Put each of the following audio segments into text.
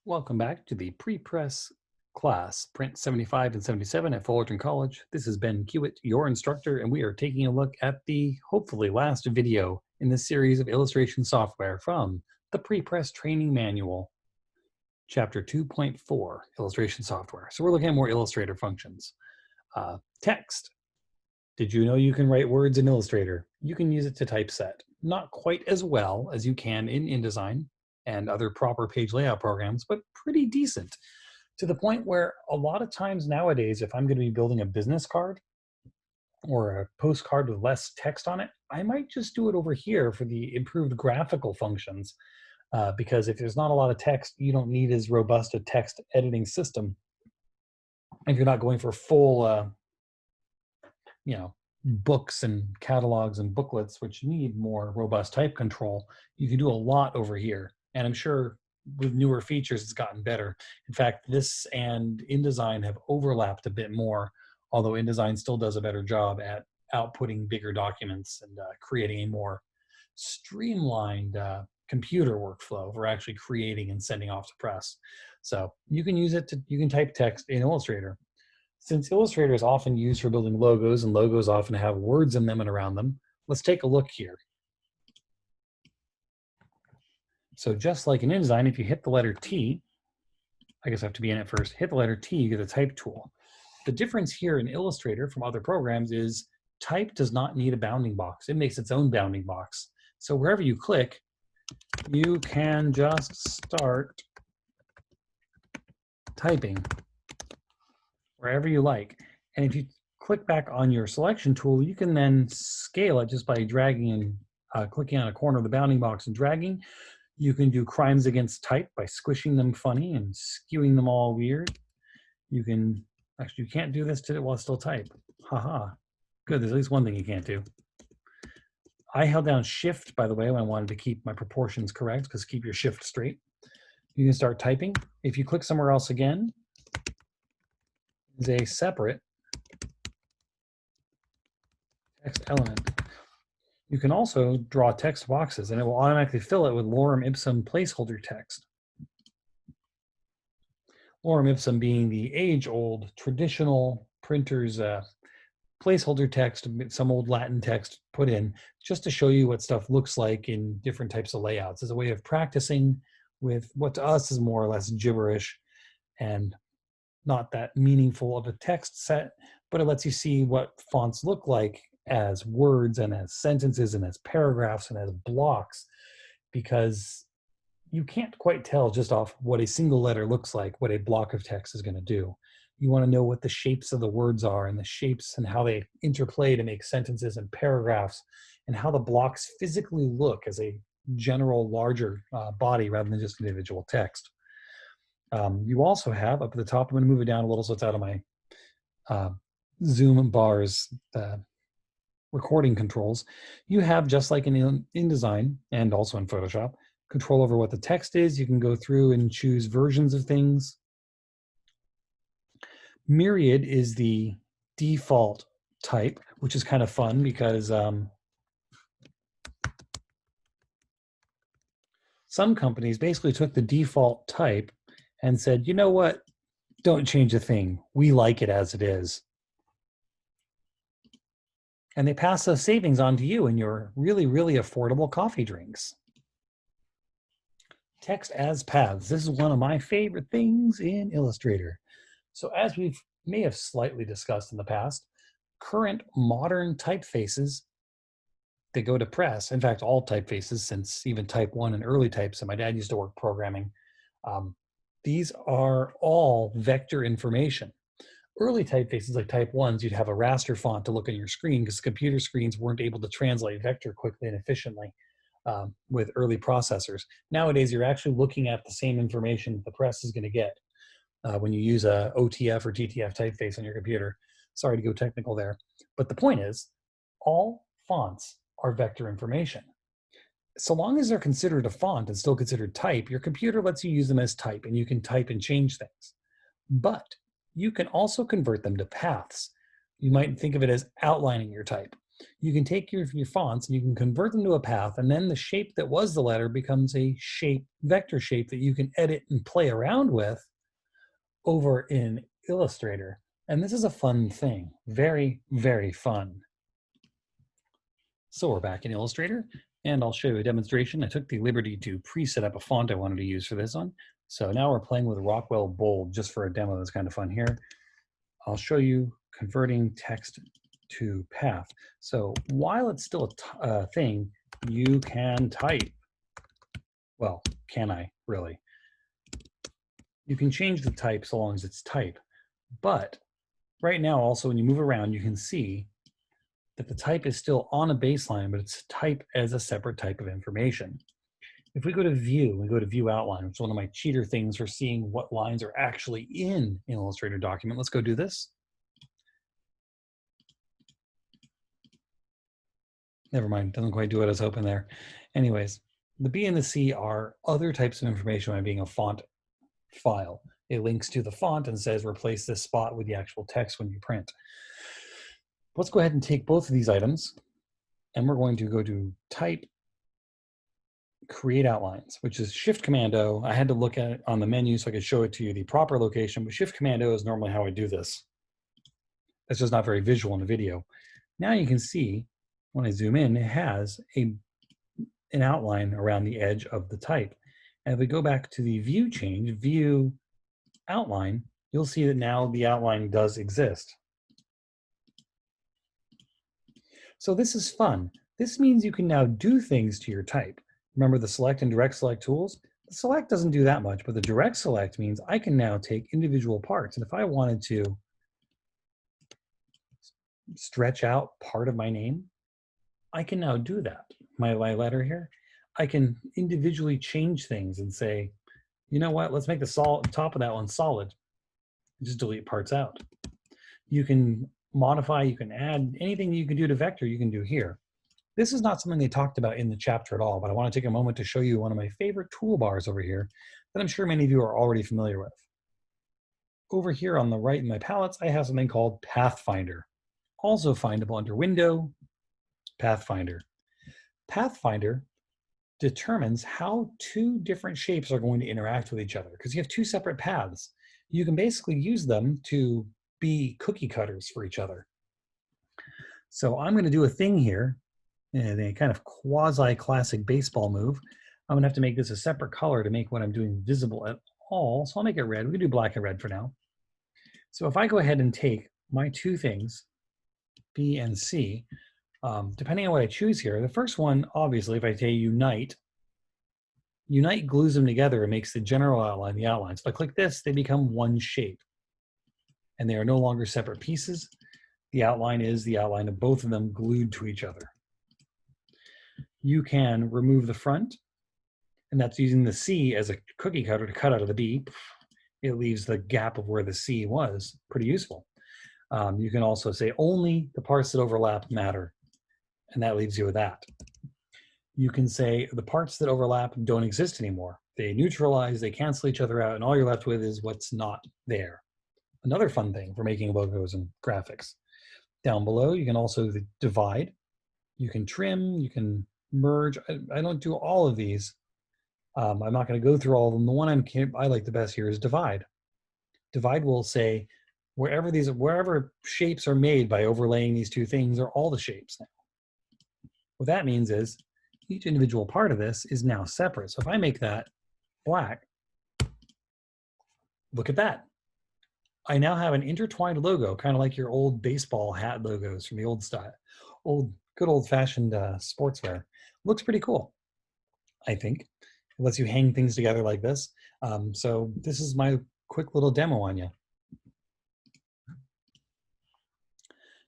Welcome back to the pre-press class, print 75 and 77 at Fullerton College. This is Ben Hewitt, your instructor, and we are taking a look at the hopefully last video in this series of illustration software from the pre-press training manual, chapter 2.4, illustration software. So we're looking at more Illustrator functions. Text. Did you know you can write words in Illustrator? You can use it to typeset. Not quite as well as you can in InDesign and other proper page layout programs, but pretty decent, to the point where a lot of times nowadays, if I'm going to be building a business card or a postcard with less text on it, I might just do it over here for the improved graphical functions, because if there's not a lot of text, you don't need as robust a text editing system. If you're not going for full, books and catalogs and booklets, which need more robust type control, you can do a lot over here. And I'm sure with newer features, it's gotten better. In fact, this and InDesign have overlapped a bit more, although InDesign still does a better job at outputting bigger documents and creating a more streamlined computer workflow for actually creating and sending off to press. So you can use it you can type text in Illustrator. Since Illustrator is often used for building logos, and logos often have words in them and around them, let's take a look here. So just like in InDesign, if you hit the letter T, I guess I have to be in it first, hit the letter T, you get the type tool. The difference here in Illustrator from other programs is type does not need a bounding box. It makes its own bounding box. So wherever you click, you can just start typing wherever you like. And if you click back on your selection tool, you can then scale it just by dragging and clicking on a corner of the bounding box and dragging. You can do crimes against type by squishing them funny and skewing them all weird. You can, actually, you can't do this while still type. Haha. Good, there's at least one thing you can't do. I held down Shift, by the way, when I wanted to keep my proportions correct, because keep your shift straight. You can start typing. If you click somewhere else again, is a separate text element. You can also draw text boxes, and it will automatically fill it with lorem ipsum placeholder text. Lorem ipsum being the age-old traditional printer's placeholder text, some old Latin text put in, just to show you what stuff looks like in different types of layouts, as a way of practicing with what to us is more or less gibberish and not that meaningful of a text set, but it lets you see what fonts look like as words and as sentences and as paragraphs and as blocks, because you can't quite tell just off what a single letter looks like what a block of text is going to do. You want to know what the shapes of the words are and the shapes and how they interplay to make sentences and paragraphs, and how the blocks physically look as a general larger body rather than just individual text. You also have up at the top, I'm going to move it down a little so it's out of my Zoom bars recording controls. You have, just like in InDesign and also in Photoshop, control over what the text is. You can go through and choose versions of things. Myriad is the default type, which is kind of fun because some companies basically took the default type and said, you know what, don't change a thing. We like it as it is. And they pass those savings on to you in your really, really affordable coffee drinks. Text as paths. This is one of my favorite things in Illustrator. So as we may have slightly discussed in the past, current modern typefaces that go to press, in fact, all typefaces, since even type 1 and early types, and my dad used to work programming, these are all vector information. Early typefaces like type 1s, you'd have a raster font to look on your screen because computer screens weren't able to translate vector quickly and efficiently with early processors. Nowadays, you're actually looking at the same information the press is going to get when you use a OTF or TTF typeface on your computer. Sorry to go technical there. But the point is, all fonts are vector information. So long as they're considered a font and still considered type, your computer lets you use them as type, and you can type and change things. But you can also convert them to paths. You might think of it as outlining your type. You can take your fonts and you can convert them to a path, and then the shape that was the letter becomes a shape, vector shape that you can edit and play around with over in Illustrator. And this is a fun thing, very, very fun. So we're back in Illustrator, and I'll show you a demonstration. I took the liberty to pre-set up a font I wanted to use for this one. So now we're playing with Rockwell Bold just for a demo that's kind of fun here. I'll show you converting text to path. So while it's still a thing, you can type. Well, can I really? You can change the type so long as it's type. But right now also when you move around, you can see that the type is still on a baseline, but it's type as a separate type of information. If we go to view, we go to view outline, which is one of my cheater things for seeing what lines are actually in an Illustrator document. Let's go do this. Never mind, doesn't quite do what I was hoping there. Anyways, the B and the C are other types of information by being a font file. It links to the font and says replace this spot with the actual text when you print. Let's go ahead and take both of these items, and we're going to go to type, create outlines, which is Shift Command O. I had to look at it on the menu so I could show it to you the proper location, but Shift Command O is normally how I do this. That's just not very visual in a video. Now you can see when I zoom in, it has an outline around the edge of the type. And if we go back to the view change, view outline, you'll see that now the outline does exist. So this is fun. This means you can now do things to your type. Remember the select and direct select tools? The select doesn't do that much, but the direct select means I can now take individual parts. And if I wanted to stretch out part of my name, I can now do that. My letter here, I can individually change things and say, you know what, let's make the top of that one solid. Just delete parts out. You can modify, you can add anything you can do to vector, you can do here. This is not something they talked about in the chapter at all, but I want to take a moment to show you one of my favorite toolbars over here that I'm sure many of you are already familiar with. Over here on the right in my palettes, I have something called Pathfinder, also findable under Window, Pathfinder. Pathfinder determines how two different shapes are going to interact with each other because you have two separate paths. You can basically use them to be cookie cutters for each other. So I'm going to do a thing here, a kind of quasi-classic baseball move. I'm going to have to make this a separate color to make what I'm doing visible at all. So I'll make it red. We can do black and red for now. So if I go ahead and take my two things, B and C, depending on what I choose here, the first one, obviously, if I say unite, unite glues them together and makes the general outline the outline. So if I click this, they become one shape. And they are no longer separate pieces. The outline is the outline of both of them glued to each other. You can remove the front, and that's using the C as a cookie cutter to cut out of the B. It leaves the gap of where the C was. Pretty useful. You can also say only the parts that overlap matter, and that leaves you with that. You can say the parts that overlap don't exist anymore. They neutralize, they cancel each other out, and all you're left with is what's not there. Another fun thing for making logos and graphics. Down below, you can also divide. You can trim, you can merge. I don't do all of these. I'm not going to go through all of them. The one I like the best here is divide. Divide will say wherever shapes are made by overlaying these two things are all the shapes now. What that means is each individual part of this is now separate. So if I make that black, look at that. I now have an intertwined logo, kind of like your old baseball hat logos from the old style, good old-fashioned sportswear. Looks pretty cool, I think. It lets you hang things together like this. So this is my quick little demo on you.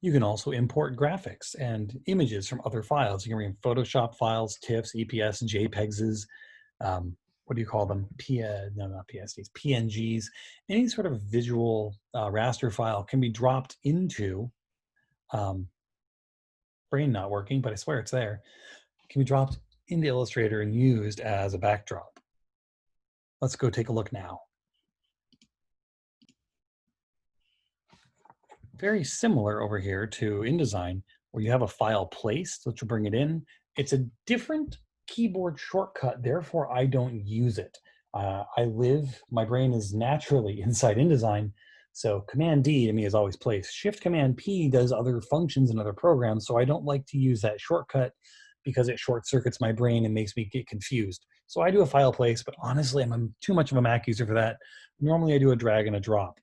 You can also import graphics and images from other files. You can bring Photoshop files, TIFFs, EPS, JPEGs, what do you call them? No, not PSDs, PNGs. Any sort of visual raster file can be dropped into, brain not working, but I swear it's there, can be dropped into Illustrator and used as a backdrop. Let's go take a look now. Very similar over here to InDesign. or you have a file placed, which will bring it in. It's a different keyboard shortcut, therefore I don't use it. My brain is naturally inside InDesign, so Command D to me is always placed. Shift Command P does other functions in other programs, so I don't like to use that shortcut because it short circuits my brain and makes me get confused. So I do a file place, but honestly, I'm too much of a Mac user for that. Normally I do a drag and a drop.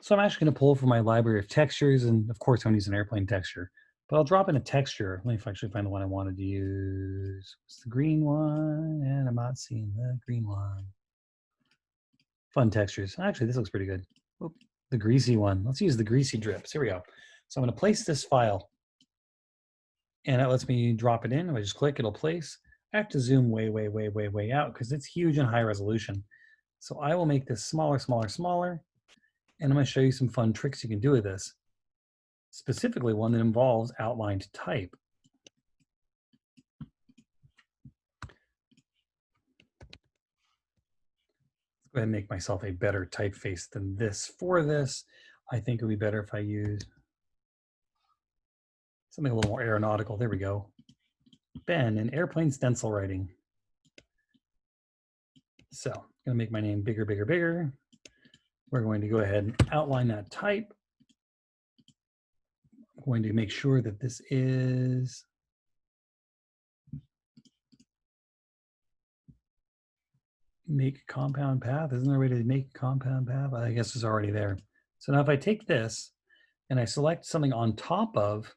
So I'm actually going to pull from my library of textures, and of course I'm going to use an airplane texture. But I'll drop in a texture. Let me actually find the one I wanted to use. It's the green one, and I'm not seeing the green one. Fun textures. Actually, this looks pretty good. Oop, the greasy one. Let's use the greasy drips. Here we go. So I'm going to place this file, and it lets me drop it in. If I just click, it'll place. I have to zoom way, way, way, way, way out because it's huge and high resolution. So I will make this smaller, smaller, smaller. And I'm going to show you some fun tricks you can do with this, specifically one that involves outlined type. Let's go ahead and make myself a better typeface than this. For this, I think it would be better if I use something a little more aeronautical. There we go. Ben in airplane stencil writing. So I'm going to make my name bigger, bigger, bigger. We're going to go ahead and outline that type. I'm going to make sure that this is make compound path. Isn't there a way to make compound path? I guess it's already there. So now if I take this and I select something on top of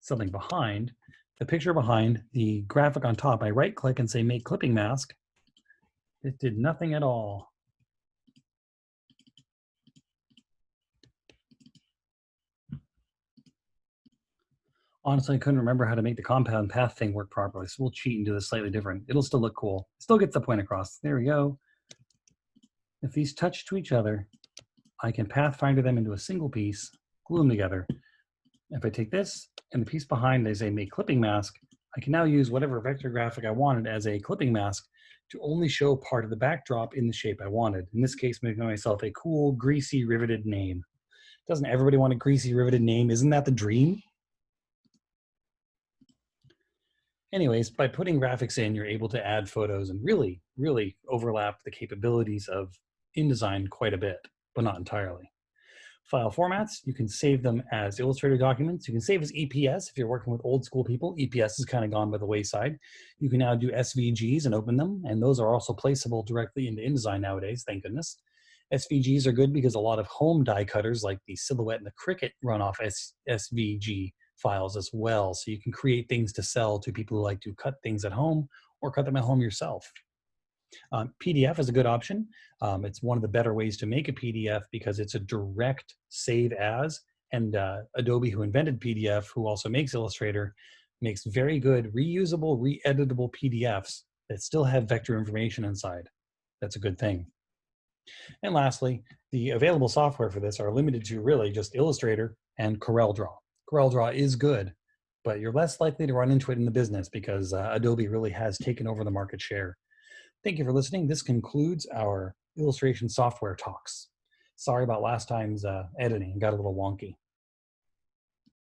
something behind, the picture behind, the graphic on top, I right click and say make clipping mask. It did nothing at all. Honestly, I couldn't remember how to make the compound path thing work properly, so we'll cheat and do this slightly different. It'll still look cool. Still gets the point across. There we go. If these touch to each other, I can pathfinder them into a single piece, glue them together. If I take this and the piece behind, I say make clipping mask, I can now use whatever vector graphic I wanted as a clipping mask to only show part of the backdrop in the shape I wanted. In this case, making myself a cool, greasy, riveted name. Doesn't everybody want a greasy, riveted name? Isn't that the dream? Anyways, by putting graphics in, you're able to add photos and really, really overlap the capabilities of InDesign quite a bit, but not entirely. File formats, you can save them as Illustrator documents. You can save as EPS if you're working with old school people. EPS has kind of gone by the wayside. You can now do SVGs and open them, and those are also placeable directly into InDesign nowadays, thank goodness. SVGs are good because a lot of home die cutters like the Silhouette and the Cricut run off SVG files as well. So you can create things to sell to people who like to cut things at home or cut them at home yourself. PDF is a good option. It's one of the better ways to make a PDF because it's a direct save as, and Adobe, who invented PDF, who also makes Illustrator, makes very good reusable, re-editable PDFs that still have vector information inside. That's a good thing. And lastly, the available software for this are limited to really just Illustrator and CorelDRAW. CorelDRAW is good, but you're less likely to run into it in the business because Adobe really has taken over the market share. Thank you for listening. This concludes our illustration software talks. Sorry about last time's editing, it got a little wonky.